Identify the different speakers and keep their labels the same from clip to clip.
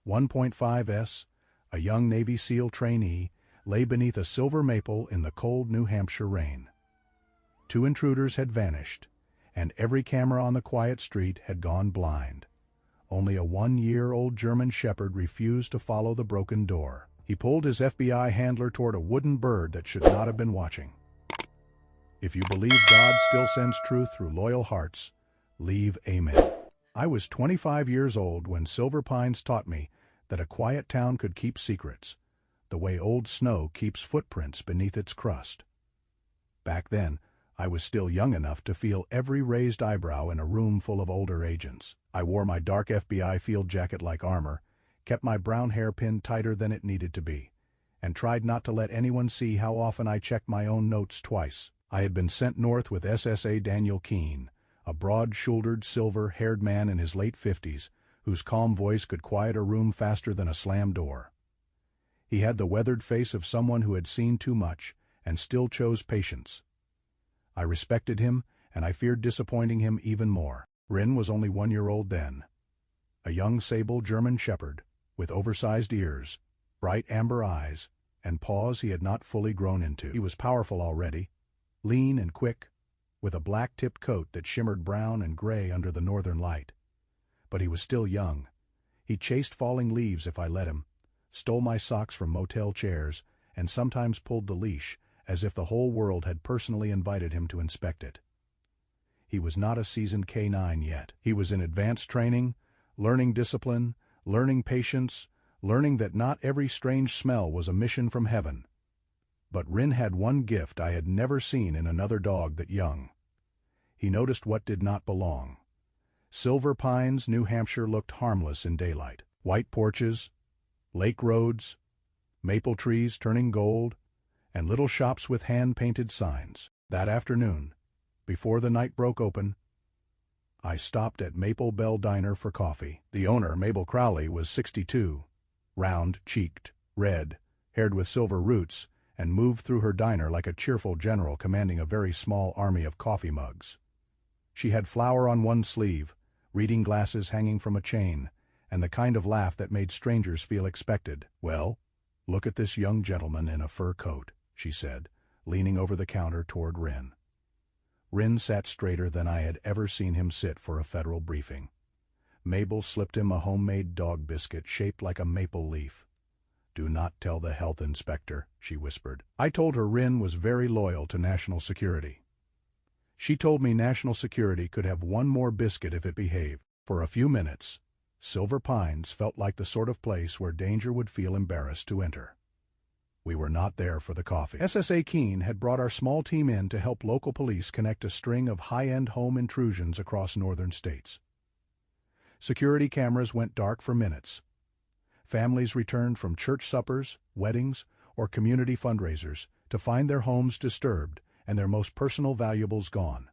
Speaker 1: 1.5s, a young Navy SEAL trainee, lay beneath a silver maple in the cold New Hampshire rain. 2 intruders had vanished, and every camera on the quiet street had gone blind. Only a 1-year-old German shepherd refused to follow the broken door. He pulled his FBI handler toward a wooden bird that should not have been watching. If you believe God still sends truth through loyal hearts, leave amen. I was 25 years old when Silver Pines taught me that a quiet town could keep secrets, the way old snow keeps footprints beneath its crust. Back then, I was still young enough to feel every raised eyebrow in a room full of older agents. I wore my dark FBI field jacket like armor, kept my brown hair pinned tighter than it needed to be, and tried not to let anyone see how often I checked my own notes twice. I had been sent north with SSA Daniel Keene, a broad-shouldered, silver-haired man in his late 50s, whose calm voice could quiet a room faster than a slammed door. He had the weathered face of someone who had seen too much and still chose patience. I respected him, and I feared disappointing him even more. Rin was only 1 year old then. A young sable German shepherd, with oversized ears, bright amber eyes, and paws he had not fully grown into. He was powerful already, lean and quick, with a black-tipped coat that shimmered brown and gray under the northern light. But he was still young. He chased falling leaves if I let him, stole my socks from motel chairs, and sometimes pulled the leash, as if the whole world had personally invited him to inspect it. He was not a seasoned K9 yet. He was in advanced training, learning discipline, learning patience, learning that not every strange smell was a mission from heaven. But Rin had one gift I had never seen in another dog that young. He noticed what did not belong. Silver Pines, New Hampshire looked harmless in daylight. White porches, lake roads, maple trees turning gold, and little shops with hand-painted signs. That afternoon, before the night broke open, I stopped at Maple Bell Diner for coffee. The owner, Mabel Crowley, was 62, round-cheeked, red, haired with silver roots, and moved through her diner like a cheerful general commanding a very small army of coffee mugs. She had flour on one sleeve, reading glasses hanging from a chain, and the kind of laugh that made strangers feel expected. "Well, look at this young gentleman in a fur coat," she said, leaning over the counter toward Rin. Rin sat straighter than I had ever seen him sit for a federal briefing. Mabel slipped him a homemade dog biscuit shaped like a maple leaf. "Do not tell the health inspector," she whispered. I told her Rin was very loyal to national security. She told me national security could have one more biscuit if it behaved. For a few minutes, Silver Pines felt like the sort of place where danger would feel embarrassed to enter. We were not there for the coffee. SSA Keene had brought our small team in to help local police connect a string of high-end home intrusions across northern states. Security cameras went dark for minutes. Families returned from church suppers, weddings, or community fundraisers to find their homes disturbed and their most personal valuables gone.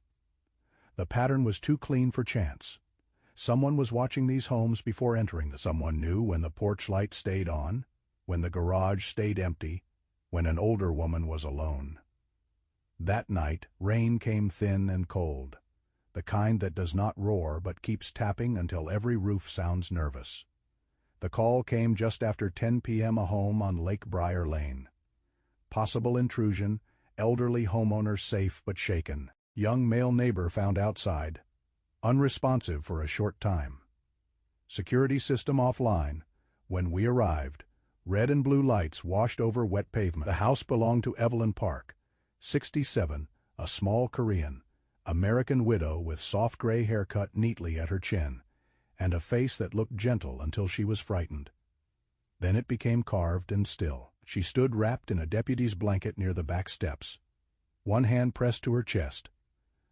Speaker 1: The pattern was too clean for chance. Someone was watching these homes before entering them. Someone knew when the porch light stayed on, when the garage stayed empty, when an older woman was alone. That night, rain came thin and cold, the kind that does not roar but keeps tapping until every roof sounds nervous. The call came just after 10 p.m. a home on Lake Briar Lane. Possible intrusion, elderly homeowner safe but shaken. Young male neighbor found outside, unresponsive for a short time. Security system offline. When we arrived, red and blue lights washed over wet pavement. The house belonged to Evelyn Park, 67, a small Korean, American widow with soft gray hair cut neatly at her chin, and a face that looked gentle until she was frightened. Then it became carved and still. She stood wrapped in a deputy's blanket near the back steps, one hand pressed to her chest,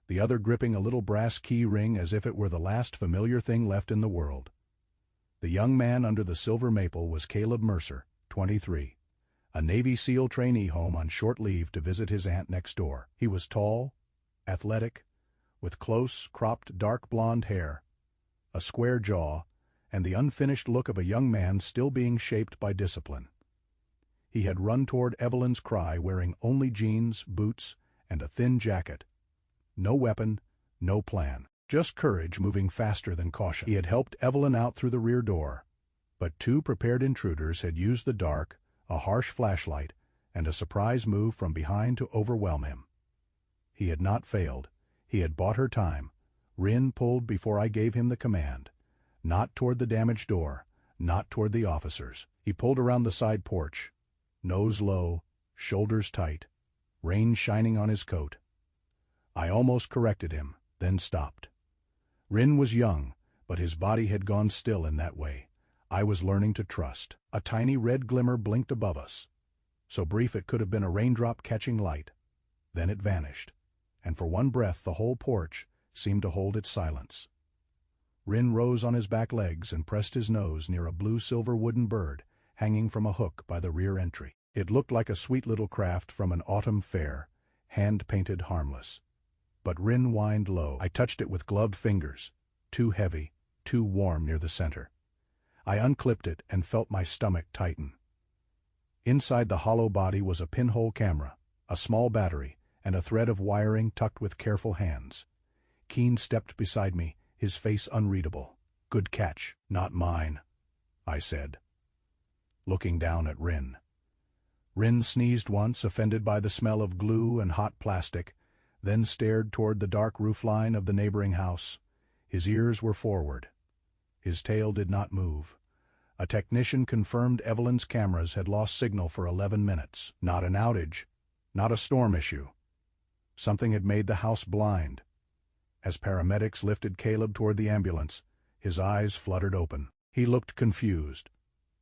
Speaker 1: the other gripping a little brass key ring as if it were the last familiar thing left in the world. The young man under the silver maple was Caleb Mercer, 23, a Navy SEAL trainee home on short leave to visit his aunt next door. He was tall, athletic, with close, cropped dark blonde hair, a square jaw, and the unfinished look of a young man still being shaped by discipline. He had run toward Evelyn's cry wearing only jeans, boots, and a thin jacket. No weapon, no plan. Just courage moving faster than caution. He had helped Evelyn out through the rear door, But two prepared intruders had used the dark, a harsh flashlight, and a surprise move from behind to overwhelm him. He had not failed. He had bought her time. Rin pulled before I gave him the command. Not toward the damaged door, not toward the officers. He pulled around the side porch, nose low, shoulders tight, rain shining on his coat. I almost corrected him, then stopped. Rin was young, but his body had gone still in that way. I was learning to trust. A tiny red glimmer blinked above us, so brief it could have been a raindrop catching light. Then it vanished, and for one breath the whole porch seemed to hold its silence. Rin rose on his back legs and pressed his nose near a blue-silver wooden bird hanging from a hook by the rear entry. It looked like a sweet little craft from an autumn fair, hand-painted harmless. But Rin whined low. I touched it with gloved fingers, too heavy, too warm near the center. I unclipped it and felt my stomach tighten. Inside the hollow body was a pinhole camera, a small battery, and a thread of wiring tucked with careful hands. Keen stepped beside me, his face unreadable. "Good catch." "Not mine," I said, looking down at Rin. Rin sneezed once, offended by the smell of glue and hot plastic, then stared toward the dark roofline of the neighboring house. His ears were forward. His tail did not move. A technician confirmed Evelyn's cameras had lost signal for 11 minutes. Not an outage, not a storm issue. Something had made the house blind. As paramedics lifted Caleb toward the ambulance, his eyes fluttered open. He looked confused.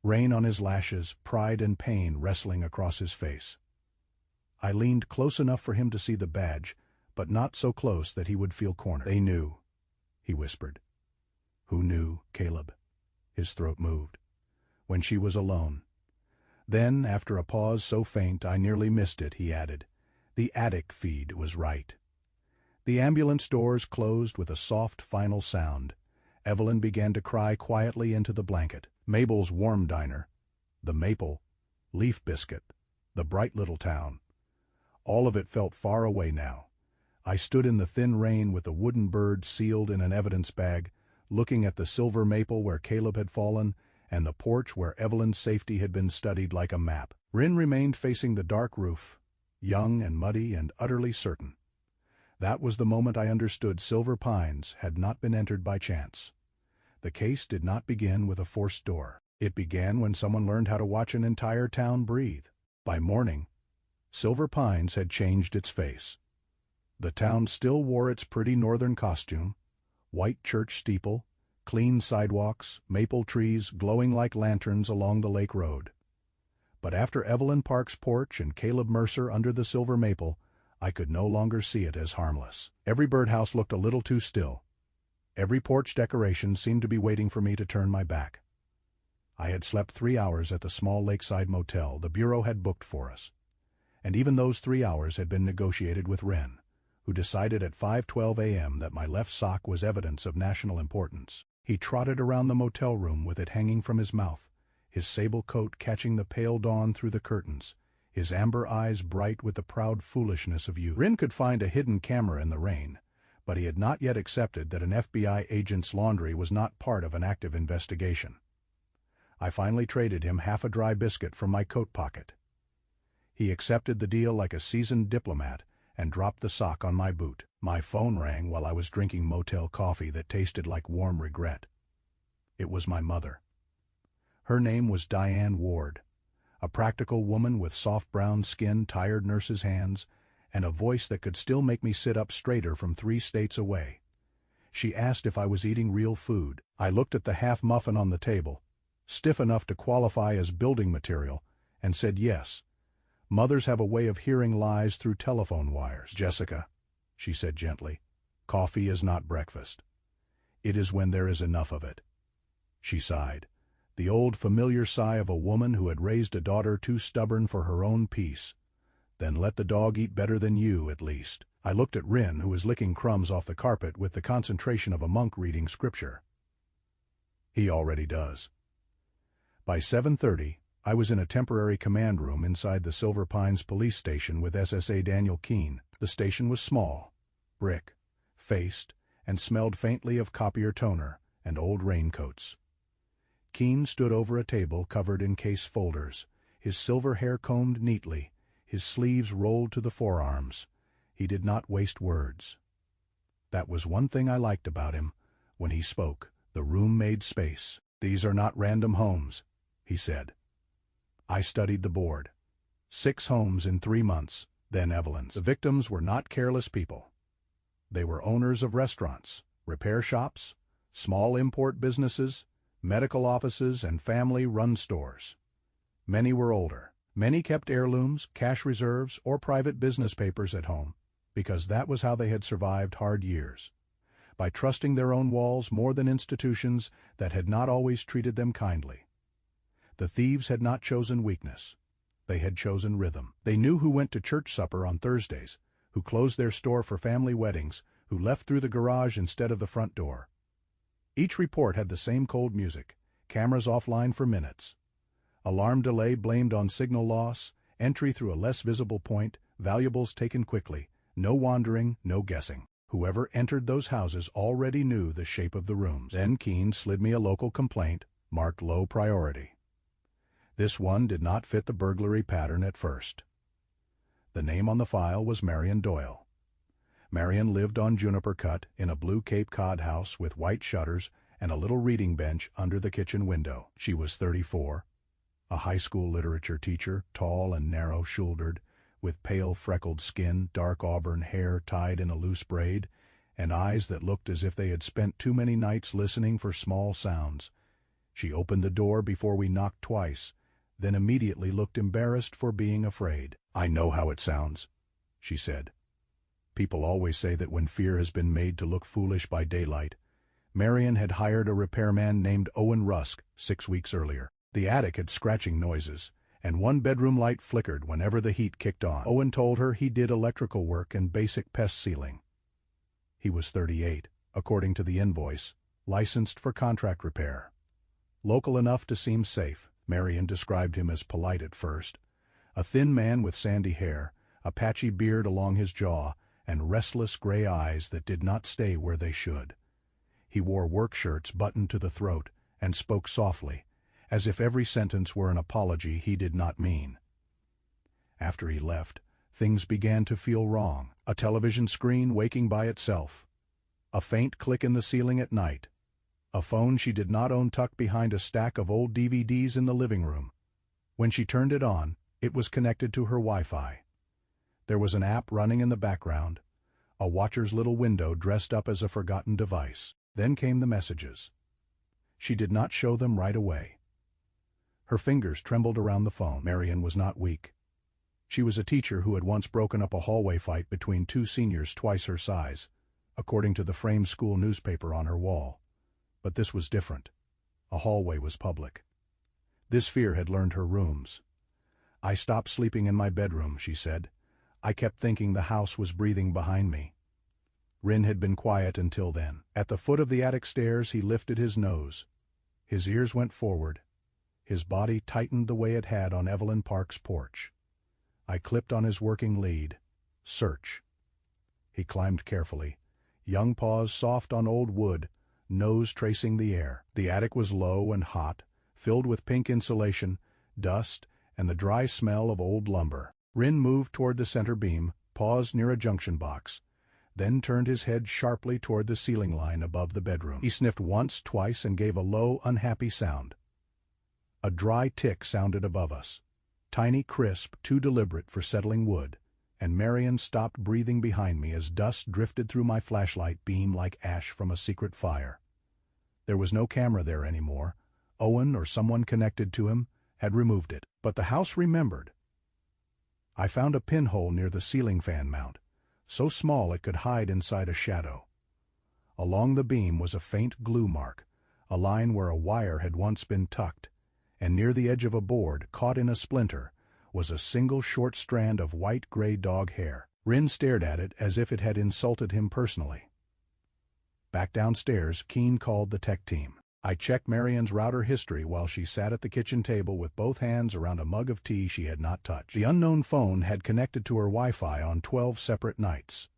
Speaker 1: Rain on his lashes, pride and pain wrestling across his face. I leaned close enough for him to see the badge, but not so close that he would feel cornered. "They knew," he whispered. "Who knew, Caleb?" His throat moved. "When she was alone." Then, after a pause so faint I nearly missed it, he added, "The attic feed was right." The ambulance doors closed with a soft final sound. Evelyn began to cry quietly into the blanket. Mabel's warm diner, the Maple, Leaf Biscuit, the bright little town. All of it felt far away now. I stood in the thin rain with the wooden bird sealed in an evidence bag, looking at the silver maple where Caleb had fallen, and the porch where Evelyn's safety had been studied like a map. Rin remained facing the dark roof, young and muddy and utterly certain. That was the moment I understood Silver Pines had not been entered by chance. The case did not begin with a forced door. It began when someone learned how to watch an entire town breathe. By morning, Silver Pines had changed its face. The town still wore its pretty northern costume, white church steeple, clean sidewalks, maple trees glowing like lanterns along the lake road. But after Evelyn Park's porch and Caleb Mercer under the silver maple, I could no longer see it as harmless. Every birdhouse looked a little too still. Every porch decoration seemed to be waiting for me to turn my back. I had slept 3 hours at the small lakeside motel the Bureau had booked for us. And even those 3 hours had been negotiated with Wren, who decided at 5:12 a.m. that my left sock was evidence of national importance. He trotted around the motel room with it hanging from his mouth, his sable coat catching the pale dawn through the curtains, his amber eyes bright with the proud foolishness of youth. Wren could find a hidden camera in the rain, but he had not yet accepted that an FBI agent's laundry was not part of an active investigation. I finally traded him half a dry biscuit from my coat pocket. He accepted the deal like a seasoned diplomat and dropped the sock on my boot. My phone rang while I was drinking motel coffee that tasted like warm regret. It was my mother. Her name was Diane Ward, a practical woman with soft brown skin, tired nurse's hands, and a voice that could still make me sit up straighter from 3 states away. She asked if I was eating real food. I looked at the half muffin on the table, stiff enough to qualify as building material, and said yes. Mothers have a way of hearing lies through telephone wires. "Jessica," she said gently, "coffee is not breakfast. It is when there is enough of it." She sighed, the old familiar sigh of a woman who had raised a daughter too stubborn for her own peace. "Then let the dog eat better than you, at least." I looked at Rin, who was licking crumbs off the carpet with the concentration of a monk reading scripture. "He already does." By 7:30, I was in a temporary command room inside the Silver Pines police station with SSA Daniel Keene. The station was small, brick, faced, and smelled faintly of copier toner and old raincoats. Keene stood over a table covered in case folders, his silver hair combed neatly, his sleeves rolled to the forearms. He did not waste words. That was one thing I liked about him. When he spoke, the room made space. "These are not random homes," he said. I studied the board. 6 homes in 3 months, then Evelyn's. The victims were not careless people. They were owners of restaurants, repair shops, small import businesses, medical offices, and family-run stores. Many were older. Many kept heirlooms, cash reserves, or private business papers at home, because that was how they had survived hard years, by trusting their own walls more than institutions that had not always treated them kindly. The thieves had not chosen weakness. They had chosen rhythm. They knew who went to church supper on Thursdays, who closed their store for family weddings, who left through the garage instead of the front door. Each report had the same cold music, cameras offline for minutes. Alarm delay blamed on signal loss, entry through a less visible point, valuables taken quickly, no wandering, no guessing. Whoever entered those houses already knew the shape of the rooms. Then Keene slid me a local complaint, marked low priority. This one did not fit the burglary pattern at first. The name on the file was Marion Doyle. Marion lived on Juniper Cut in a blue Cape Cod house with white shutters and a little reading bench under the kitchen window. She was 34, a high school literature teacher, tall and narrow-shouldered, with pale freckled skin, dark auburn hair tied in a loose braid, and eyes that looked as if they had spent too many nights listening for small sounds. She opened the door before we knocked twice, then immediately looked embarrassed for being afraid. "I know how it sounds," she said. People always say that when fear has been made to look foolish by daylight. Marion had hired a repairman named Owen Rusk 6 weeks earlier. The attic had scratching noises, and one bedroom light flickered whenever the heat kicked on. Owen told her he did electrical work and basic pest sealing. He was 38, according to the invoice, licensed for contract repair. Local enough to seem safe. Marion described him as polite at first. A thin man with sandy hair, a patchy beard along his jaw, and restless gray eyes that did not stay where they should. He wore work shirts buttoned to the throat and spoke softly, as if every sentence were an apology he did not mean. After he left, things began to feel wrong. A television screen waking by itself. A faint click in the ceiling at night. A phone she did not own tucked behind a stack of old DVDs in the living room. When she turned it on, it was connected to her Wi-Fi. There was an app running in the background, a watcher's little window dressed up as a forgotten device. Then came the messages. She did not show them right away. Her fingers trembled around the phone. Marion was not weak. She was a teacher who had once broken up a hallway fight between 2 seniors twice her size, according to the framed school newspaper on her wall. But this was different. A hallway was public. This fear had learned her rooms. "I stopped sleeping in my bedroom," she said. "I kept thinking the house was breathing behind me." Rin had been quiet until then. At the foot of the attic stairs he lifted his nose. His ears went forward. His body tightened the way it had on Evelyn Park's porch. I clipped on his working lead. "Search." He climbed carefully, young paws soft on old wood, nose tracing the air. The attic was low and hot, filled with pink insulation, dust, and the dry smell of old lumber. Rin moved toward the center beam, paused near a junction box, then turned his head sharply toward the ceiling line above the bedroom. He sniffed once, twice, and gave a low, unhappy sound. A dry tick sounded above us, tiny, crisp, too deliberate for settling wood, and Marion stopped breathing behind me as dust drifted through my flashlight beam like ash from a secret fire. There was no camera there anymore. Owen, or someone connected to him, had removed it. But the house remembered. I found a pinhole near the ceiling fan mount, so small it could hide inside a shadow. Along the beam was a faint glue mark, a line where a wire had once been tucked, and near the edge of a board, caught in a splinter, was a single short strand of white-gray dog hair. Rin stared at it as if it had insulted him personally. Back downstairs, Keene called the tech team. I checked Marion's router history while she sat at the kitchen table with both hands around a mug of tea she had not touched. The unknown phone had connected to her Wi-Fi on 12 separate nights.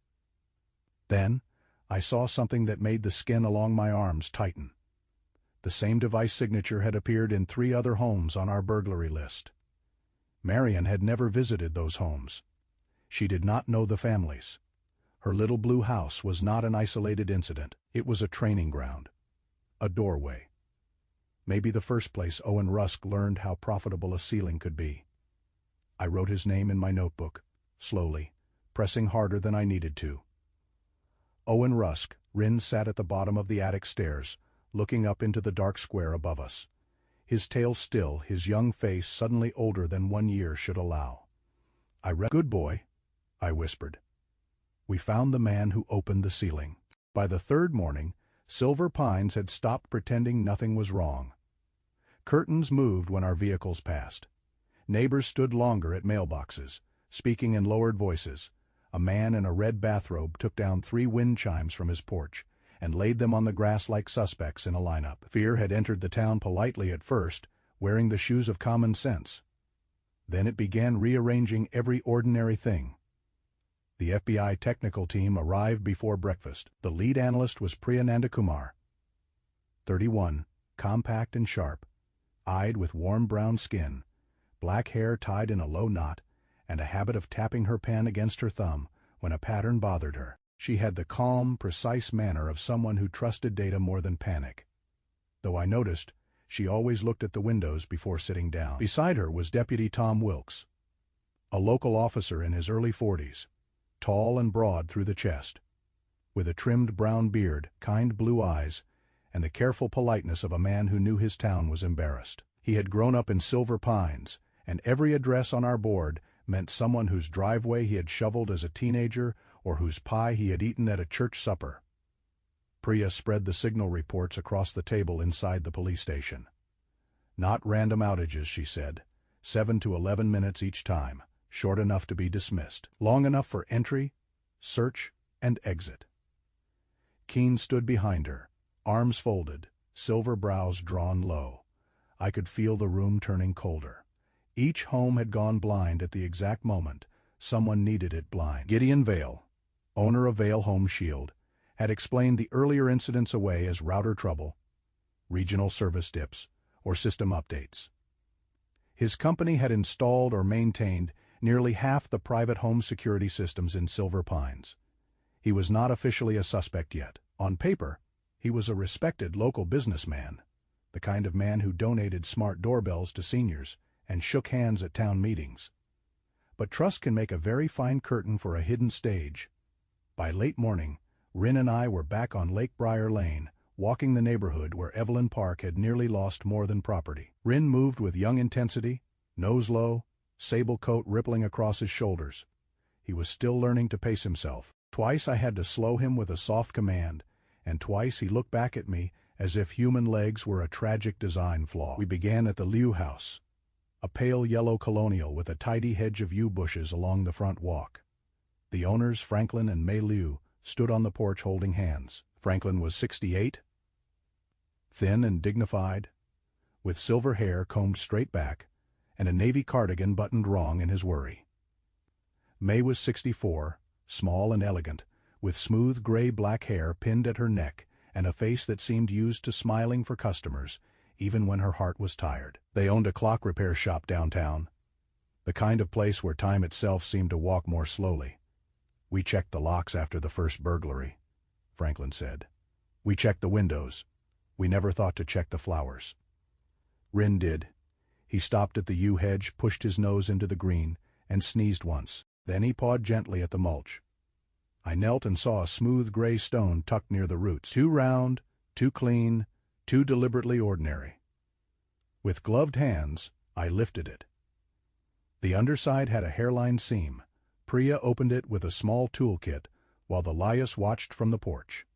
Speaker 1: Then, I saw something that made the skin along my arms tighten. The same device signature had appeared in 3 other homes on our burglary list. Marion had never visited those homes. She did not know the families. Her little blue house was not an isolated incident. It was a training ground. A doorway. Maybe the first place Owen Rusk learned how profitable a ceiling could be. I wrote his name in my notebook, slowly, pressing harder than I needed to. Owen Rusk. Rin sat at the bottom of the attic stairs, looking up into the dark square above us. His tail still, his young face suddenly older than 1 year should allow. Good boy, I whispered. We found the man who opened the ceiling. By the 3rd morning, Silver Pines had stopped pretending nothing was wrong. Curtains moved when our vehicles passed. Neighbors stood longer at mailboxes, speaking in lowered voices. A man in a red bathrobe took down 3 wind chimes from his porch and laid them on the grass like suspects in a lineup. Fear had entered the town politely at first, wearing the shoes of common sense. Then it began rearranging every ordinary thing. The FBI technical team arrived before breakfast. The lead analyst was Priya Nandakumar. 31, compact and sharp, eyed with warm brown skin, black hair tied in a low knot, and a habit of tapping her pen against her thumb when a pattern bothered her. She had the calm, precise manner of someone who trusted data more than panic. Though I noticed, she always looked at the windows before sitting down. Beside her was Deputy Tom Wilkes, a local officer in his early 40s, tall and broad through the chest, with a trimmed brown beard, kind blue eyes, and the careful politeness of a man who knew his town was embarrassed. He had grown up in Silver Pines, and every address on our board meant someone whose driveway he had shoveled as a teenager or whose pie he had eaten at a church supper. Priya spread the signal reports across the table inside the police station. Not random outages, she said. 7 to 11 minutes each time, short enough to be dismissed, long enough for entry, search, and exit. Keene stood behind her, arms folded, silver brows drawn low. I could feel the room turning colder. Each home had gone blind at the exact moment someone needed it blind. Gideon Vale, owner of Vale Home Shield, had explained the earlier incidents away as router trouble, regional service dips, or system updates. His company had installed or maintained nearly half the private home security systems in Silver Pines. He was not officially a suspect yet. On paper, he was a respected local businessman, the kind of man who donated smart doorbells to seniors and shook hands at town meetings. But trust can make a very fine curtain for a hidden stage. By late morning, Rin and I were back on Lake Briar Lane, walking the neighborhood where Evelyn Park had nearly lost more than property. Rin moved with young intensity, nose low, sable coat rippling across his shoulders. He was still learning to pace himself. Twice I had to slow him with a soft command, and twice he looked back at me as if human legs were a tragic design flaw. We began at the Liu house, a pale yellow colonial with a tidy hedge of yew bushes along the front walk. The owners, Franklin and May Liu, stood on the porch holding hands. Franklin was 68, thin and dignified, with silver hair combed straight back, and a navy cardigan buttoned wrong in his worry. May was 64, small and elegant, with smooth gray-black hair pinned at her neck and a face that seemed used to smiling for customers, even when her heart was tired. They owned a clock repair shop downtown, the kind of place where time itself seemed to walk more slowly. "We checked the locks after the first burglary," Franklin said. "We checked the windows. We never thought to check the flowers." Rin did. He stopped at the yew hedge, pushed his nose into the green, and sneezed once. Then he pawed gently at the mulch. I knelt and saw a smooth gray stone tucked near the roots. Too round, too clean, too deliberately ordinary. With gloved hands, I lifted it. The underside had a hairline seam. Priya opened it with a small toolkit, while the Lias watched from the porch.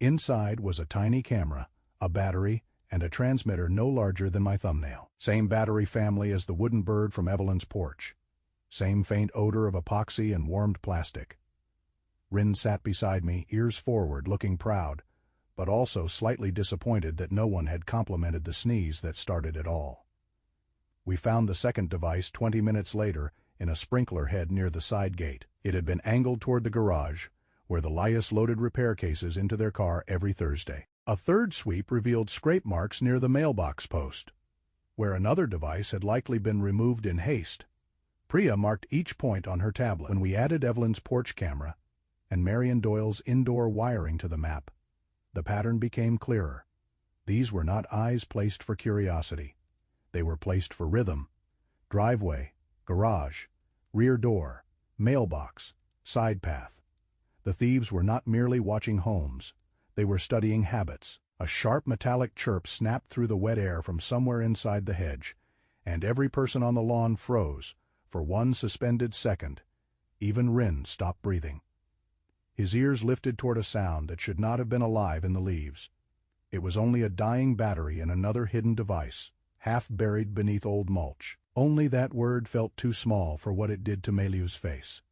Speaker 1: Inside was a tiny camera, a battery, and a transmitter no larger than my thumbnail. Same battery family as the wooden bird from Evelyn's porch. Same faint odor of epoxy and warmed plastic. Rin sat beside me, ears forward, looking proud, but also slightly disappointed that no one had complimented the sneeze that started it all. We found the second device 20 minutes later in a sprinkler head near the side gate. It had been angled toward the garage, where the Lias loaded repair cases into their car every Thursday. A third sweep revealed scrape marks near the mailbox post, where another device had likely been removed in haste. Priya marked each point on her tablet. When we added Evelyn's porch camera and Marion Doyle's indoor wiring to the map, the pattern became clearer. These were not eyes placed for curiosity. They were placed for rhythm. Driveway, garage, rear door, mailbox, side path. The thieves were not merely watching homes. They were studying habits. A sharp metallic chirp snapped through the wet air from somewhere inside the hedge, and every person on the lawn froze for one suspended second. Even Rin stopped breathing. His ears lifted toward a sound that should not have been alive in the leaves. It was only a dying battery in another hidden device, half buried beneath old mulch. Only that word felt too small for what it did to Meilu's face.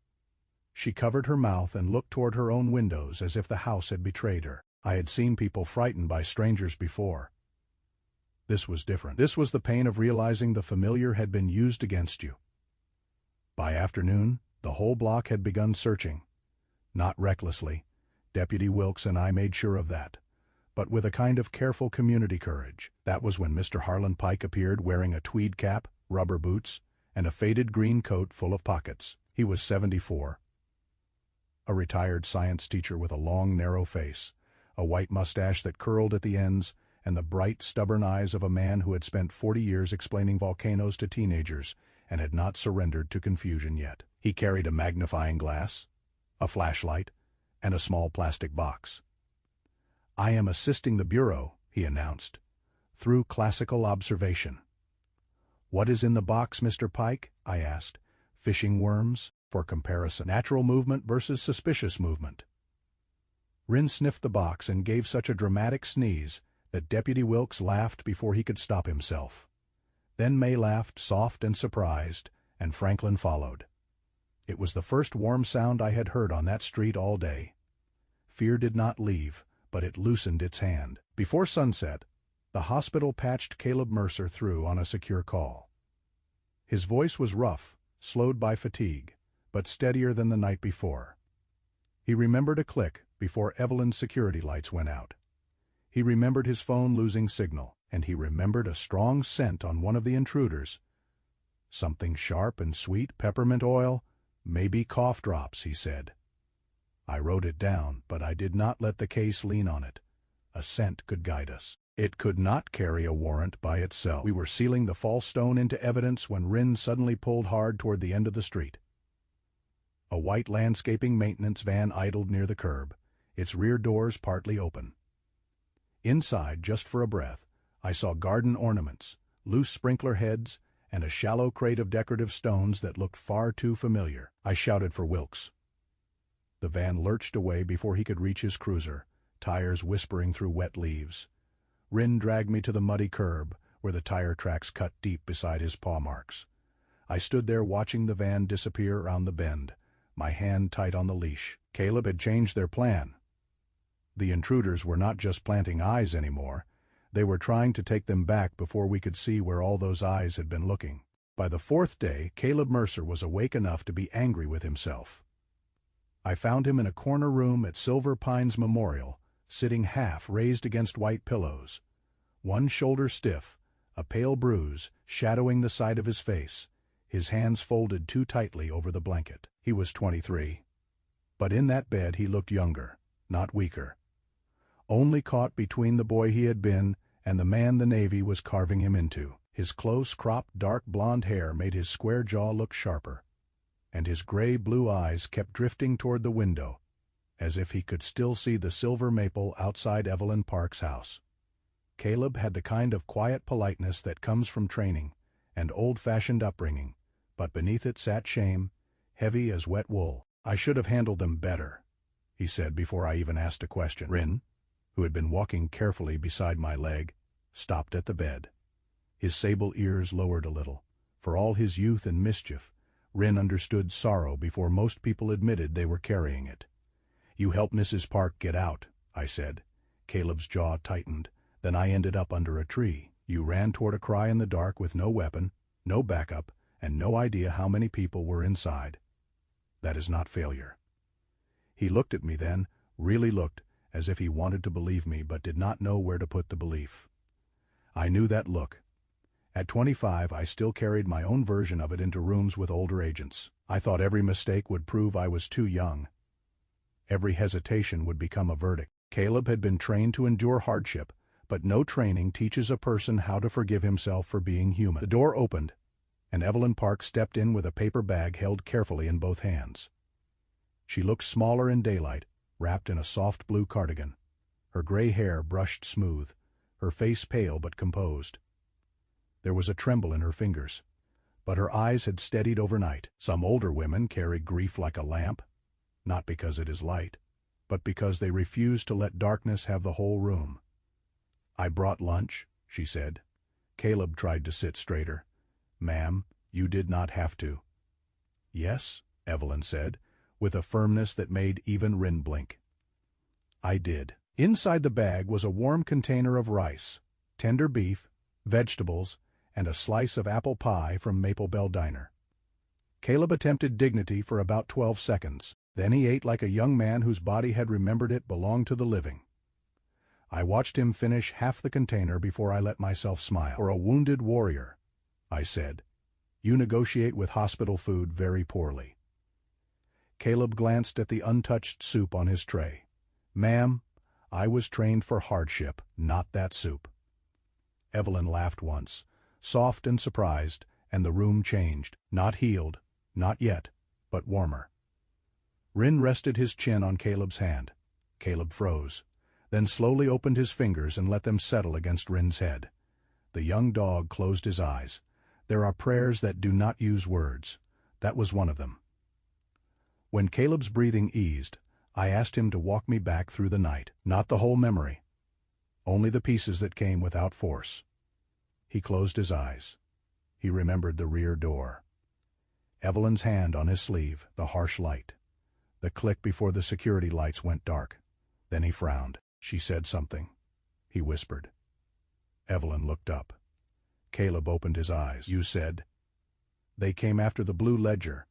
Speaker 1: She covered her mouth and looked toward her own windows as if the house had betrayed her. I had seen people frightened by strangers before. This was different. This was the pain of realizing the familiar had been used against you. By afternoon, the whole block had begun searching. Not recklessly. Deputy Wilkes and I made sure of that. But with a kind of careful community courage. That was when Mr. Harlan Pike appeared wearing a tweed cap, rubber boots, and a faded green coat full of pockets. He was 74. A retired science teacher with a long, narrow face, a white mustache that curled at the ends, and the bright, stubborn eyes of a man who had spent 40 years explaining volcanoes to teenagers and had not surrendered to confusion yet. He carried a magnifying glass, a flashlight, and a small plastic box. "I am assisting the Bureau," he announced, "through classical observation." "What is in the box, Mr. Pike?" I asked. "Fishing worms, for comparison. Natural movement versus suspicious movement." Rin sniffed the box and gave such a dramatic sneeze that Deputy Wilkes laughed before he could stop himself. Then May laughed, soft and surprised, and Franklin followed. It was the first warm sound I had heard on that street all day. Fear did not leave, but it loosened its hand. Before sunset, the hospital patched Caleb Mercer through on a secure call. His voice was rough, slowed by fatigue, but steadier than the night before. He remembered a click before Evelyn's security lights went out. He remembered his phone losing signal, and he remembered a strong scent on one of the intruders. Something sharp and sweet, peppermint oil, maybe cough drops, he said. I wrote it down, but I did not let the case lean on it. A scent could guide us. It could not carry a warrant by itself. We were sealing the false stone into evidence when Rin suddenly pulled hard toward the end of the street. A white landscaping maintenance van idled near the curb, its rear doors partly open. Inside, just for a breath, I saw garden ornaments, loose sprinkler heads, and a shallow crate of decorative stones that looked far too familiar. I shouted for Wilkes. The van lurched away before he could reach his cruiser, tires whispering through wet leaves. Rin dragged me to the muddy curb, where the tire tracks cut deep beside his paw marks. I stood there watching the van disappear around the bend, my hand tight on the leash. Caleb had changed their plan. The intruders were not just planting eyes anymore. They were trying to take them back before we could see where all those eyes had been looking. By the fourth day, Caleb Mercer was awake enough to be angry with himself. I found him in a corner room at Silver Pines Memorial, sitting half raised against white pillows. One shoulder stiff, a pale bruise shadowing the side of his face, his hands folded too tightly over the blanket. He was 23. But in that bed he looked younger, not weaker. Only caught between the boy he had been and the man the Navy was carving him into. His close-cropped dark blonde hair made his square jaw look sharper, and his gray-blue eyes kept drifting toward the window, as if he could still see the silver maple outside Evelyn Park's house. Caleb had the kind of quiet politeness that comes from training and old-fashioned upbringing, but beneath it sat shame, heavy as wet wool. "I should have handled them better," he said before I even asked a question. Rin, who had been walking carefully beside my leg, stopped at the bed. His sable ears lowered a little. For all his youth and mischief, Rin understood sorrow before most people admitted they were carrying it. "You helped Mrs. Park get out," I said. Caleb's jaw tightened. "Then I ended up under a tree. You ran toward a cry in the dark with no weapon, no backup, and no idea how many people were inside. That is not failure." He looked at me then, really looked, as if he wanted to believe me but did not know where to put the belief. I knew that look. At 25, I still carried my own version of it into rooms with older agents. I thought every mistake would prove I was too young. Every hesitation would become a verdict. Caleb had been trained to endure hardship, but no training teaches a person how to forgive himself for being human. The door opened, and Evelyn Park stepped in with a paper bag held carefully in both hands. She looked smaller in daylight, wrapped in a soft blue cardigan, her gray hair brushed smooth, her face pale but composed. There was a tremble in her fingers, but her eyes had steadied overnight. Some older women carry grief like a lamp, not because it is light, but because they refuse to let darkness have the whole room. "I brought lunch," she said. Caleb tried to sit straighter. "Ma'am, you did not have to." "Yes," Evelyn said, with a firmness that made even Rin blink. "I did." Inside the bag was a warm container of rice, tender beef, vegetables, and a slice of apple pie from Maple Bell Diner. Caleb attempted dignity for about 12 seconds. Then he ate like a young man whose body had remembered it belonged to the living. I watched him finish half the container before I let myself smile. "For a wounded warrior," I said, "you negotiate with hospital food very poorly." Caleb glanced at the untouched soup on his tray. "Ma'am, I was trained for hardship, not that soup." Evelyn laughed once, soft and surprised, and the room changed. Not healed, not yet, but warmer. Rin rested his chin on Caleb's hand. Caleb froze, then slowly opened his fingers and let them settle against Rin's head. The young dog closed his eyes. There are prayers that do not use words. That was one of them. When Caleb's breathing eased, I asked him to walk me back through the night. Not the whole memory, only the pieces that came without force. He closed his eyes. He remembered the rear door. Evelyn's hand on his sleeve, the harsh light. The click before the security lights went dark. Then he frowned. "She said something," he whispered. Evelyn looked up. Caleb opened his eyes. "You said?" "They came after the blue ledger."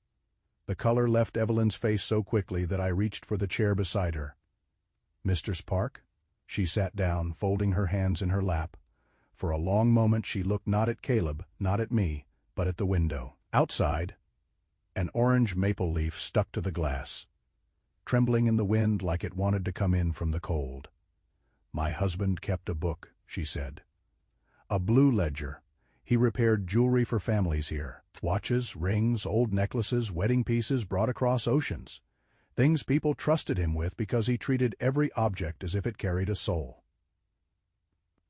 Speaker 1: The color left Evelyn's face so quickly that I reached for the chair beside her. "Mistress Park?" She sat down, folding her hands in her lap. For a long moment she looked not at Caleb, not at me, but at the window. Outside, an orange maple leaf stuck to the glass, trembling in the wind like it wanted to come in from the cold. "My husband kept a book," she said. "A blue ledger. He repaired jewelry for families here. Watches, rings, old necklaces, wedding pieces brought across oceans. Things people trusted him with because he treated every object as if it carried a soul."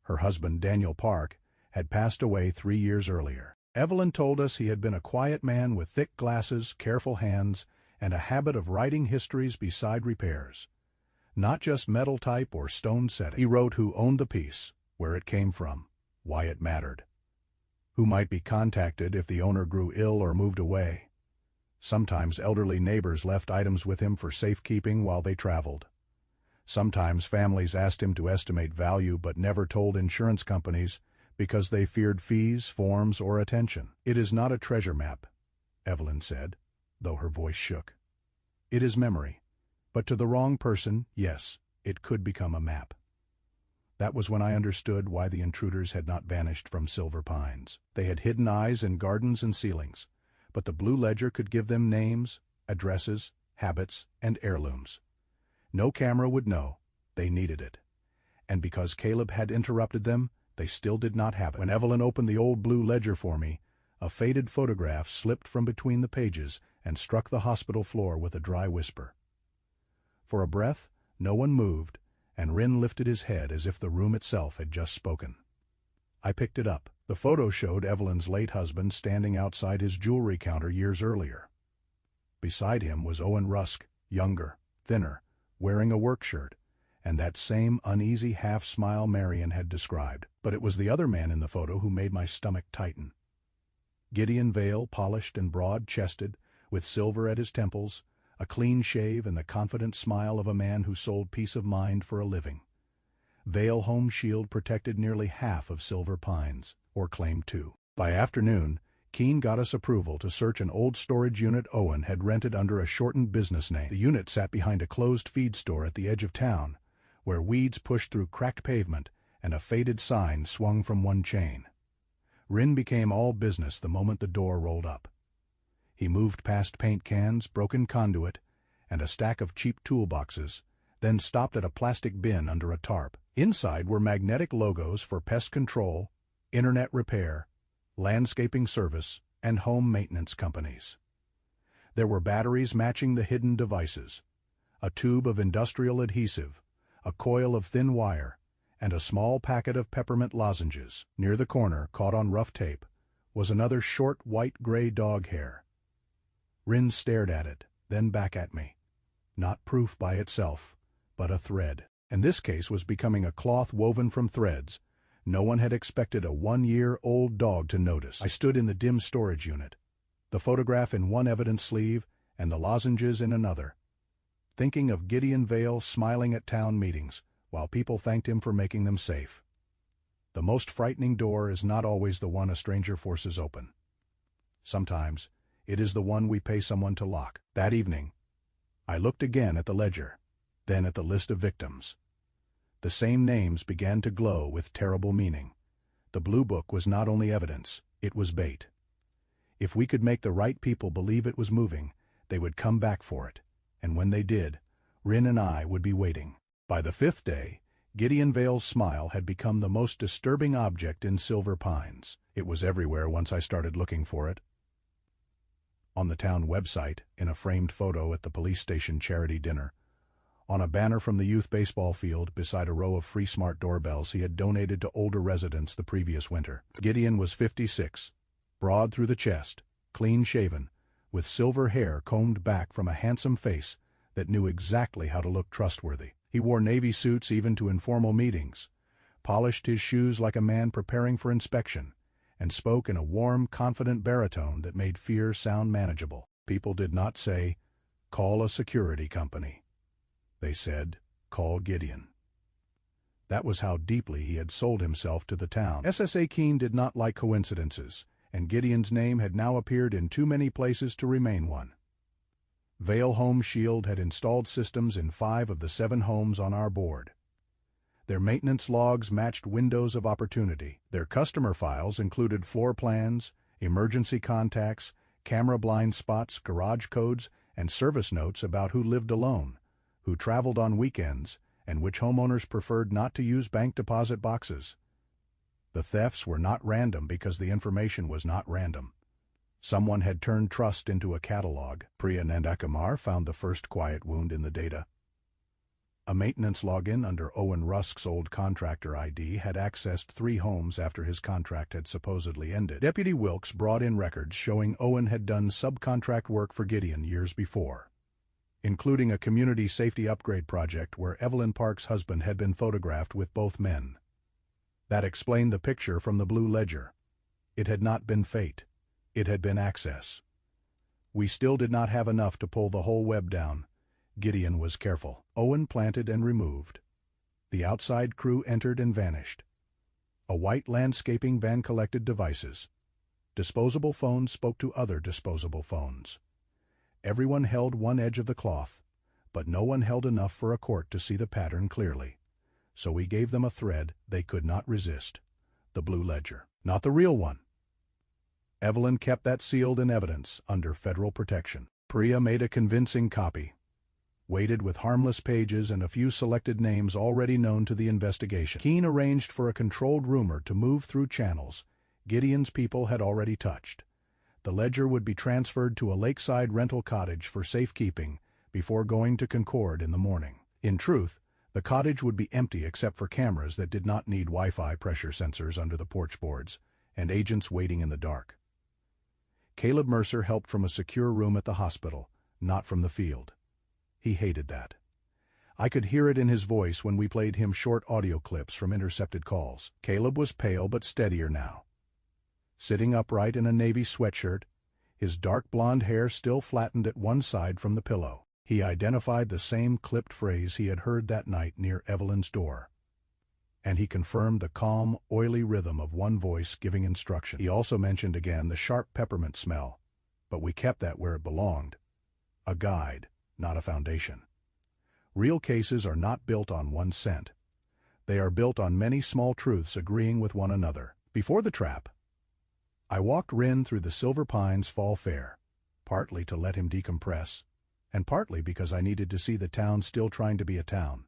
Speaker 1: Her husband, Daniel Park, had passed away 3 years earlier. Evelyn told us he had been a quiet man with thick glasses, careful hands, and a habit of writing histories beside repairs. Not just metal type or stone setting. He wrote who owned the piece, where it came from, why it mattered, who might be contacted if the owner grew ill or moved away. Sometimes elderly neighbors left items with him for safekeeping while they traveled. Sometimes families asked him to estimate value but never told insurance companies because they feared fees, forms, or attention. "It is not a treasure map," Evelyn said, though her voice shook. "It is memory. But to the wrong person, yes, it could become a map." That was when I understood why the intruders had not vanished from Silver Pines. They had hidden eyes in gardens and ceilings, but the blue ledger could give them names, addresses, habits, and heirlooms. No camera would know. They needed it. And because Caleb had interrupted them, they still did not have it. When Evelyn opened the old blue ledger for me, a faded photograph slipped from between the pages and struck the hospital floor with a dry whisper. For a breath, no one moved, and Rin lifted his head as if the room itself had just spoken. I picked it up. The photo showed Evelyn's late husband standing outside his jewelry counter years earlier. Beside him was Owen Rusk, younger, thinner, wearing a work shirt, and that same uneasy half-smile Marion had described. But it was the other man in the photo who made my stomach tighten. Gideon Vale, polished and broad-chested, with silver at his temples, a clean shave and the confident smile of a man who sold peace of mind for a living. Vale Home Shield protected nearly half of Silver Pines, or claimed to. By afternoon, Keene got us approval to search an old storage unit Owen had rented under a shortened business name. The unit sat behind a closed feed store at the edge of town, where weeds pushed through cracked pavement and a faded sign swung from one chain. Rin became all business the moment the door rolled up. He moved past paint cans, broken conduit, and a stack of cheap toolboxes, then stopped at a plastic bin under a tarp. Inside were magnetic logos for pest control, internet repair, landscaping service, and home maintenance companies. There were batteries matching the hidden devices, a tube of industrial adhesive, a coil of thin wire, and a small packet of peppermint lozenges. Near the corner, caught on rough tape, was another short white-gray dog hair. Rin stared at it, then back at me. Not proof by itself, but a thread. And this case was becoming a cloth woven from threads. No one had expected a 1-year-old dog to notice. I stood in the dim storage unit, the photograph in one evidence sleeve and the lozenges in another, thinking of Gideon Vale smiling at town meetings, while people thanked him for making them safe. The most frightening door is not always the one a stranger forces open. Sometimes, it is the one we pay someone to lock. That evening, I looked again at the ledger, then at the list of victims. The same names began to glow with terrible meaning. The blue book was not only evidence, it was bait. If we could make the right people believe it was moving, they would come back for it, and when they did, Rin and I would be waiting. By the 5th day, Gideon Vale's smile had become the most disturbing object in Silver Pines. It was everywhere once I started looking for it. On the town website, in a framed photo at the police station charity dinner, on a banner from the youth baseball field beside a row of free smart doorbells he had donated to older residents the previous winter. Gideon was 56, broad through the chest, clean-shaven, with silver hair combed back from a handsome face that knew exactly how to look trustworthy. He wore navy suits even to informal meetings, polished his shoes like a man preparing for inspection, and spoke in a warm, confident baritone that made fear sound manageable. People did not say, "Call a security company." They said, "Call Gideon." That was how deeply he had sold himself to the town. SSA Keene did not like coincidences, and Gideon's name had now appeared in too many places to remain one. Vale Home Shield had installed systems in 5 of the 7 homes on our board. Their maintenance logs matched windows of opportunity. Their customer files included floor plans, emergency contacts, camera blind spots, garage codes, and service notes about who lived alone, who traveled on weekends, and which homeowners preferred not to use bank deposit boxes. The thefts were not random because the information was not random. Someone had turned trust into a catalog. Priya Nandakumar found the first quiet wound in the data. A maintenance login under Owen Rusk's old contractor ID had accessed 3 homes after his contract had supposedly ended. Deputy Wilkes brought in records showing Owen had done subcontract work for Gideon years before, including a community safety upgrade project where Evelyn Park's husband had been photographed with both men. That explained the picture from the blue ledger. It had not been fate. It had been access. We still did not have enough to pull the whole web down. Gideon was careful. Owen planted and removed. The outside crew entered and vanished. A white landscaping van collected devices. Disposable phones spoke to other disposable phones. Everyone held one edge of the cloth, but no one held enough for a court to see the pattern clearly. So we gave them a thread they could not resist. The blue ledger. Not the real one. Evelyn kept that sealed in evidence under federal protection. Priya made a convincing copy, weighted with harmless pages and a few selected names already known to the investigation. Keene arranged for a controlled rumor to move through channels Gideon's people had already touched. The ledger would be transferred to a lakeside rental cottage for safekeeping before going to Concord in the morning. In truth, the cottage would be empty except for cameras that did not need Wi-Fi pressure sensors under the porch boards, and agents waiting in the dark. Caleb Mercer helped from a secure room at the hospital, not from the field. He hated that. I could hear it in his voice when we played him short audio clips from intercepted calls. Caleb was pale but steadier now. Sitting upright in a navy sweatshirt, his dark blonde hair still flattened at one side from the pillow. He identified the same clipped phrase he had heard that night near Evelyn's door. And he confirmed the calm, oily rhythm of one voice giving instruction. He also mentioned again the sharp peppermint smell, but we kept that where it belonged. A guide, not a foundation. Real cases are not built on one scent. They are built on many small truths agreeing with one another. Before the trap, I walked Rin through the Silver Pines Fall Fair, partly to let him decompress, and partly because I needed to see the town still trying to be a town.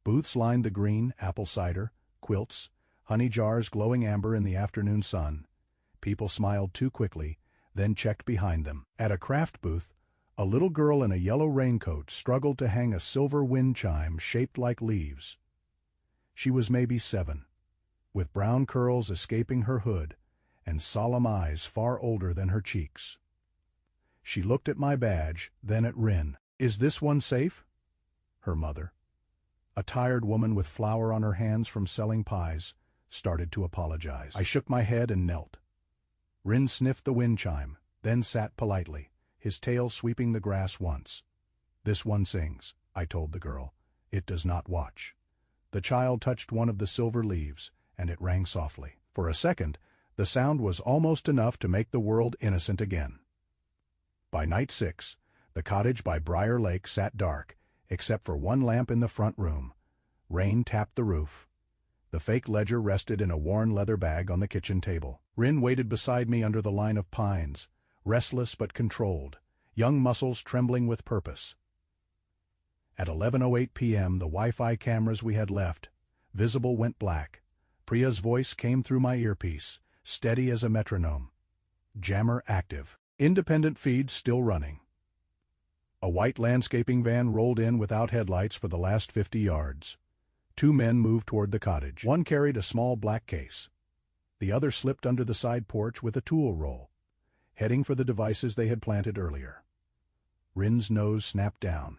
Speaker 1: Booths lined the green, apple cider, quilts, honey jars glowing amber in the afternoon sun. People smiled too quickly, then checked behind them. At a craft booth, a little girl in a yellow raincoat struggled to hang a silver wind chime shaped like leaves. She was maybe 7, with brown curls escaping her hood and solemn eyes far older than her cheeks. She looked at my badge, then at Rin. "Is this one safe?" Her mother, a tired woman with flour on her hands from selling pies, started to apologize. I shook my head and knelt. Rin sniffed the wind chime, then sat politely, his tail sweeping the grass once. "This one sings," I told the girl. "It does not watch." The child touched one of the silver leaves, and it rang softly. For a second, the sound was almost enough to make the world innocent again. By night 6, the cottage by Briar Lake sat dark, except for one lamp in the front room. Rain tapped the roof. The fake ledger rested in a worn leather bag on the kitchen table. Rin waited beside me under the line of pines, restless but controlled, young muscles trembling with purpose. At 11:08 p.m., the Wi-Fi cameras we had left, visible, went black. Priya's voice came through my earpiece, steady as a metronome. Jammer active. Independent feeds still running. A white landscaping van rolled in without headlights for the last 50 yards. 2 men moved toward the cottage. One carried a small black case. The other slipped under the side porch with a tool roll, heading for the devices they had planted earlier. Rin's nose snapped down.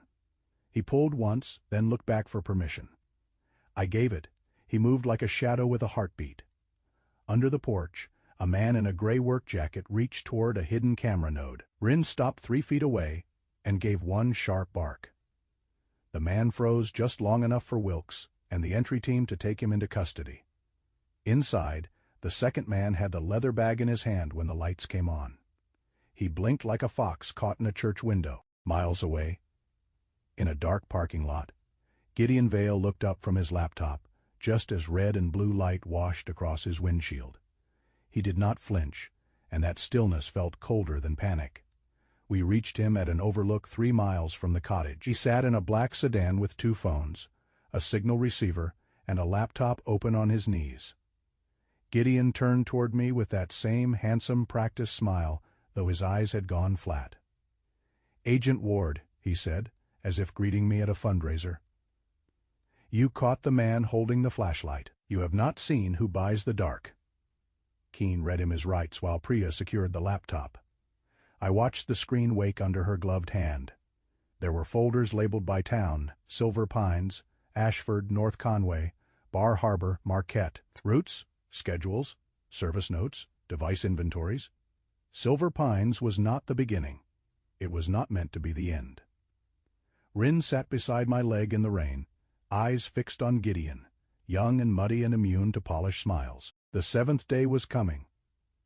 Speaker 1: He pulled once, then looked back for permission. I gave it. He moved like a shadow with a heartbeat. Under the porch, a man in a gray work jacket reached toward a hidden camera node. Rin stopped 3 feet away and gave one sharp bark. The man froze just long enough for Wilkes and the entry team to take him into custody. Inside, the second man had the leather bag in his hand when the lights came on. He blinked like a fox caught in a church window. Miles away, in a dark parking lot, Gideon Vale looked up from his laptop, just as red and blue light washed across his windshield. He did not flinch, and that stillness felt colder than panic. We reached him at an overlook 3 miles from the cottage. He sat in a black sedan with 2 phones, a signal receiver, and a laptop open on his knees. Gideon turned toward me with that same handsome practiced smile, though his eyes had gone flat. "Agent Ward," he said, as if greeting me at a fundraiser. "You caught the man holding the flashlight. You have not seen who buys the dark." Keene read him his rights while Priya secured the laptop. I watched the screen wake under her gloved hand. There were folders labeled by town: Silver Pines, Ashford, North Conway, Bar Harbor, Marquette. Routes, schedules, service notes, device inventories. Silver Pines was not the beginning. It was not meant to be the end. Rin sat beside my leg in the rain, eyes fixed on Gideon, young and muddy and immune to polished smiles. The 7th day was coming,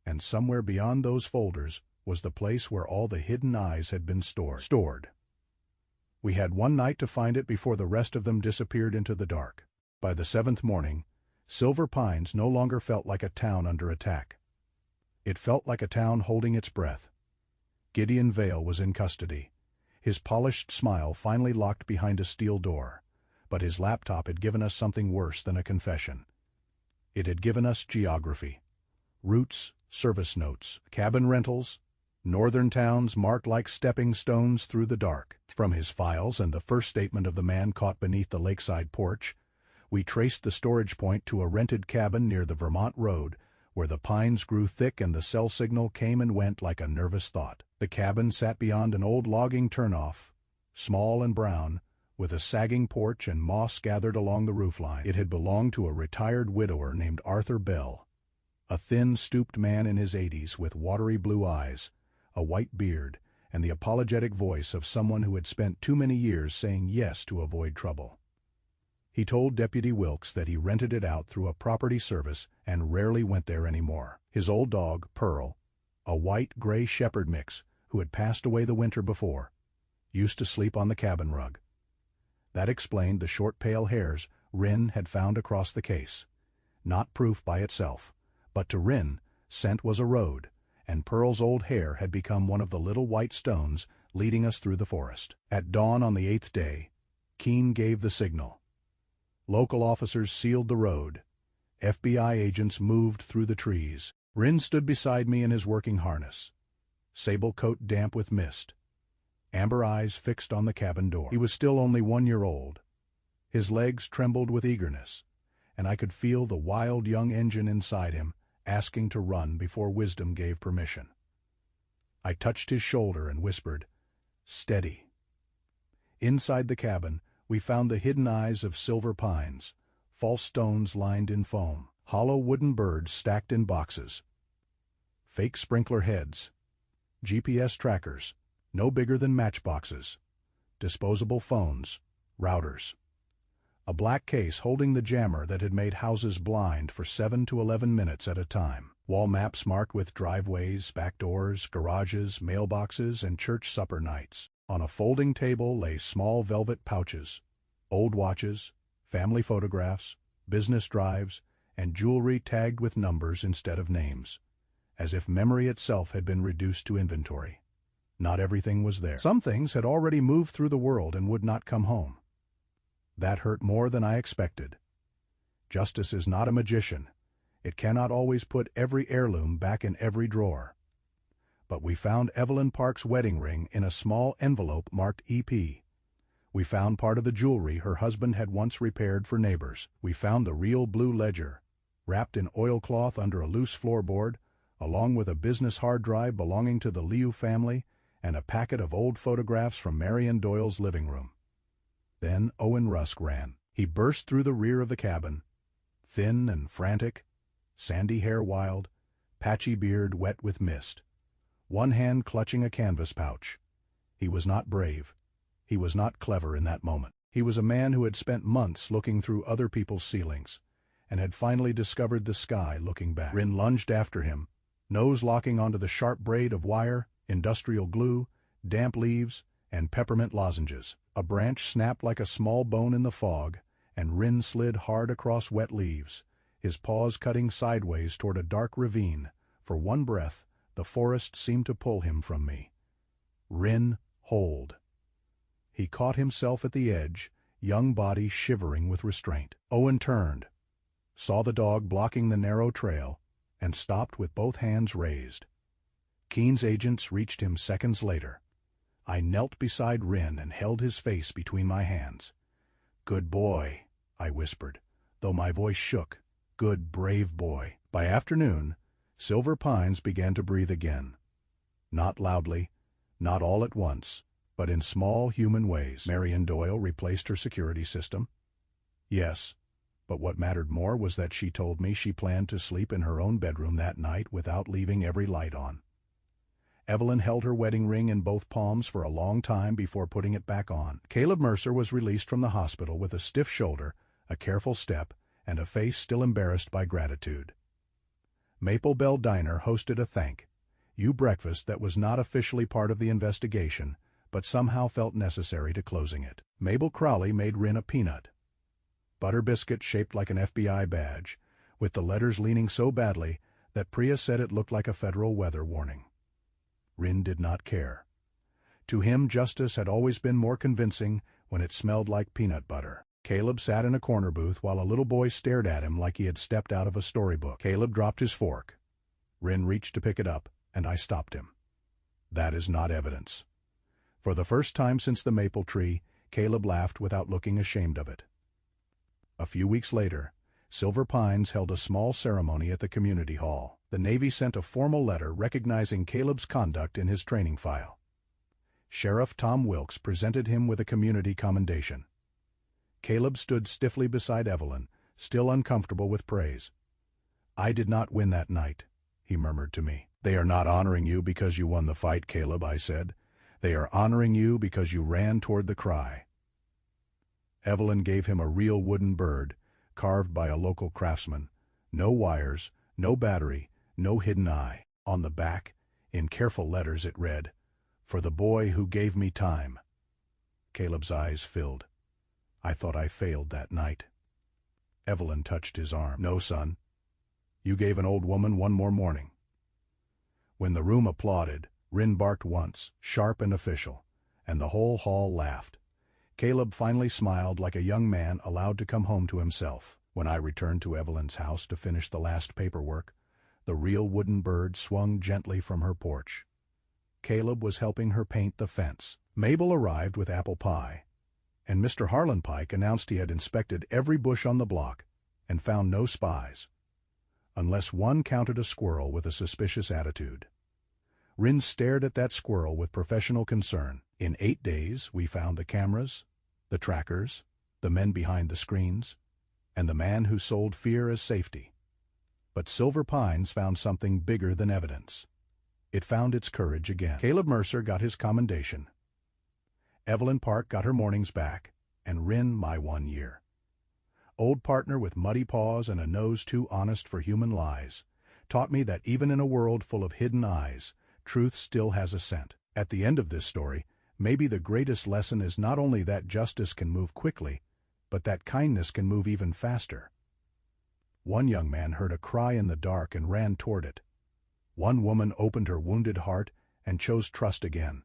Speaker 1: and somewhere beyond those folders was the place where all the hidden eyes had been stored. We had one night to find it before the rest of them disappeared into the dark. By the 7th morning, Silver Pines no longer felt like a town under attack. It felt like a town holding its breath. Gideon Vale was in custody. His polished smile finally locked behind a steel door, but his laptop had given us something worse than a confession. It had given us geography. Routes, service notes, cabin rentals, northern towns marked like stepping stones through the dark. From his files and the first statement of the man caught beneath the lakeside porch, we traced the storage point to a rented cabin near the Vermont road, where the pines grew thick and the cell signal came and went like a nervous thought. The cabin sat beyond an old logging turnoff, small and brown, with a sagging porch and moss gathered along the roofline. It had belonged to a retired widower named Arthur Bell, a thin, stooped man in his 80s with watery blue eyes, a white beard, and the apologetic voice of someone who had spent too many years saying yes to avoid trouble. He told Deputy Wilkes that he rented it out through a property service and rarely went there anymore. His old dog, Pearl, a white-gray shepherd mix who had passed away the winter before, used to sleep on the cabin rug. That explained the short pale hairs Rin had found across the case. Not proof by itself, but to Rin, scent was a road, and Pearl's old hair had become one of the little white stones leading us through the forest. At dawn on the 8th day, Keen gave the signal. Local officers sealed the road. FBI agents moved through the trees. Rin stood beside me in his working harness, sable coat damp with mist, amber eyes fixed on the cabin door. He was still only 1 year old. His legs trembled with eagerness, and I could feel the wild young engine inside him asking to run before wisdom gave permission. I touched his shoulder and whispered, "Steady." Inside the cabin, we found the hidden eyes of silver pines, false stones lined in foam, hollow wooden birds stacked in boxes, fake sprinkler heads, GPS trackers, no bigger than matchboxes, disposable phones, routers, a black case holding the jammer that had made houses blind for 7 to 11 minutes at a time, wall maps marked with driveways, back doors, garages, mailboxes, and church supper nights. On a folding table lay small velvet pouches, old watches, family photographs, business drives, and jewelry tagged with numbers instead of names, as if memory itself had been reduced to inventory. Not everything was there. Some things had already moved through the world and would not come home. That hurt more than I expected. Justice is not a magician. It cannot always put every heirloom back in every drawer. But we found Evelyn Park's wedding ring in a small envelope marked EP. We found part of the jewelry her husband had once repaired for neighbors. We found the real blue ledger, wrapped in oilcloth under a loose floorboard, along with a business hard drive belonging to the Liu family and a packet of old photographs from Marion Doyle's living room. Then Owen Rusk ran. He burst through the rear of the cabin, thin and frantic, sandy hair wild, patchy beard wet with mist, one hand clutching a canvas pouch. He was not brave. He was not clever in that moment. He was a man who had spent months looking through other people's ceilings, and had finally discovered the sky looking back. Rin lunged after him, nose locking onto the sharp braid of wire, industrial glue, damp leaves, and peppermint lozenges. A branch snapped like a small bone in the fog, and Rin slid hard across wet leaves, his paws cutting sideways toward a dark ravine. For one breath, the forest seemed to pull him from me. Rin, hold. He caught himself at the edge, young body shivering with restraint. Owen turned, saw the dog blocking the narrow trail, and stopped with both hands raised. Keen's agents reached him seconds later. I knelt beside Rin and held his face between my hands. "Good boy," I whispered, though my voice shook. "Good, brave boy." By afternoon, Silver Pines began to breathe again. Not loudly, not all at once, but in small human ways. Marion Doyle replaced her security system. Yes, but what mattered more was that she told me she planned to sleep in her own bedroom that night without leaving every light on. Evelyn held her wedding ring in both palms for a long time before putting it back on. Caleb Mercer was released from the hospital with a stiff shoulder, a careful step, and a face still embarrassed by gratitude. Maple Bell Diner hosted a thank-you breakfast that was not officially part of the investigation, but somehow felt necessary to closing it. Mabel Crowley made Rin a peanut butter biscuit shaped like an FBI badge, with the letters leaning so badly that Priya said it looked like a federal weather warning. Rin did not care. To him, justice had always been more convincing when it smelled like peanut butter. Caleb sat in a corner booth while a little boy stared at him like he had stepped out of a storybook. Caleb dropped his fork. Rin reached to pick it up, and I stopped him. "That is not evidence." For the first time since the maple tree, Caleb laughed without looking ashamed of it. A few weeks later, Silver Pines held a small ceremony at the community hall. The Navy sent a formal letter recognizing Caleb's conduct in his training file. Sheriff Tom Wilkes presented him with a community commendation. Caleb stood stiffly beside Evelyn, still uncomfortable with praise. "I did not win that night," he murmured to me. "They are not honoring you because you won the fight, Caleb," I said. "They are honoring you because you ran toward the cry." Evelyn gave him a real wooden bird, carved by a local craftsman. No wires, no battery, no hidden eye. On the back, in careful letters, it read, "For the boy who gave me time." Caleb's eyes filled. I thought I failed that night. Evelyn touched his arm. No, son. You gave an old woman one more morning. When the room applauded, Rin barked once, sharp and official, and the whole hall laughed. Caleb finally smiled like a young man allowed to come home to himself. When I returned to Evelyn's house to finish the last paperwork, the real wooden bird swung gently from her porch. Caleb was helping her paint the fence. Mabel arrived with apple pie, and Mr. Harlan Pike announced he had inspected every bush on the block and found no spies, unless one counted a squirrel with a suspicious attitude. Rin stared at that squirrel with professional concern. In 8 days, we found the cameras, the trackers, the men behind the screens, and the man who sold fear as safety. But Silver Pines found something bigger than evidence. It found its courage again. Caleb Mercer got his commendation. Evelyn Park got her mornings back, and Rin my 1 year. Old partner with muddy paws and a nose too honest for human lies, taught me that even in a world full of hidden eyes, truth still has a scent. At the end of this story, maybe the greatest lesson is not only that justice can move quickly, but that kindness can move even faster. One young man heard a cry in the dark and ran toward it. One woman opened her wounded heart and chose trust again.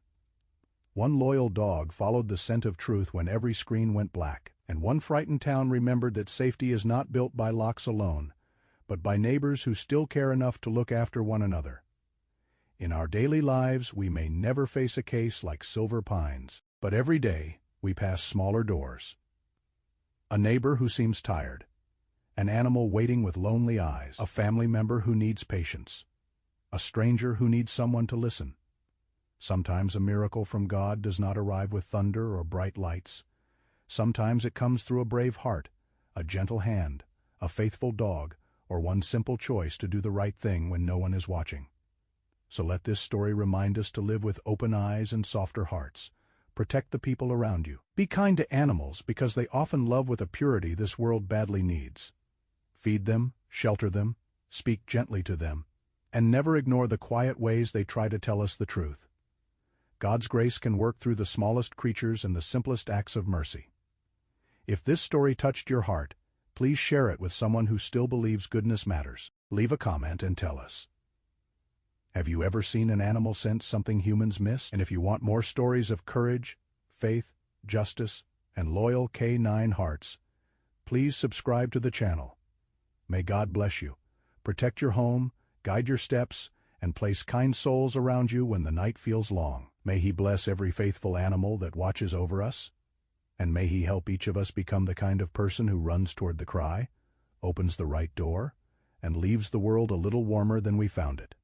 Speaker 1: One loyal dog followed the scent of truth when every screen went black, and one frightened town remembered that safety is not built by locks alone, but by neighbors who still care enough to look after one another. In our daily lives, we may never face a case like Silver Pines, but every day we pass smaller doors. A neighbor who seems tired, an animal waiting with lonely eyes, a family member who needs patience, a stranger who needs someone to listen. Sometimes a miracle from God does not arrive with thunder or bright lights. Sometimes it comes through a brave heart, a gentle hand, a faithful dog, or one simple choice to do the right thing when no one is watching. So let this story remind us to live with open eyes and softer hearts. Protect the people around you. Be kind to animals because they often love with a purity this world badly needs. Feed them, shelter them, speak gently to them, and never ignore the quiet ways they try to tell us the truth. God's grace can work through the smallest creatures and the simplest acts of mercy. If this story touched your heart, please share it with someone who still believes goodness matters. Leave a comment and tell us. Have you ever seen an animal sense something humans miss? And if you want more stories of courage, faith, justice, and loyal K9 hearts, please subscribe to the channel. May God bless you, protect your home, guide your steps, and place kind souls around you when the night feels long. May He bless every faithful animal that watches over us, and may He help each of us become the kind of person who runs toward the cry, opens the right door, and leaves the world a little warmer than we found it.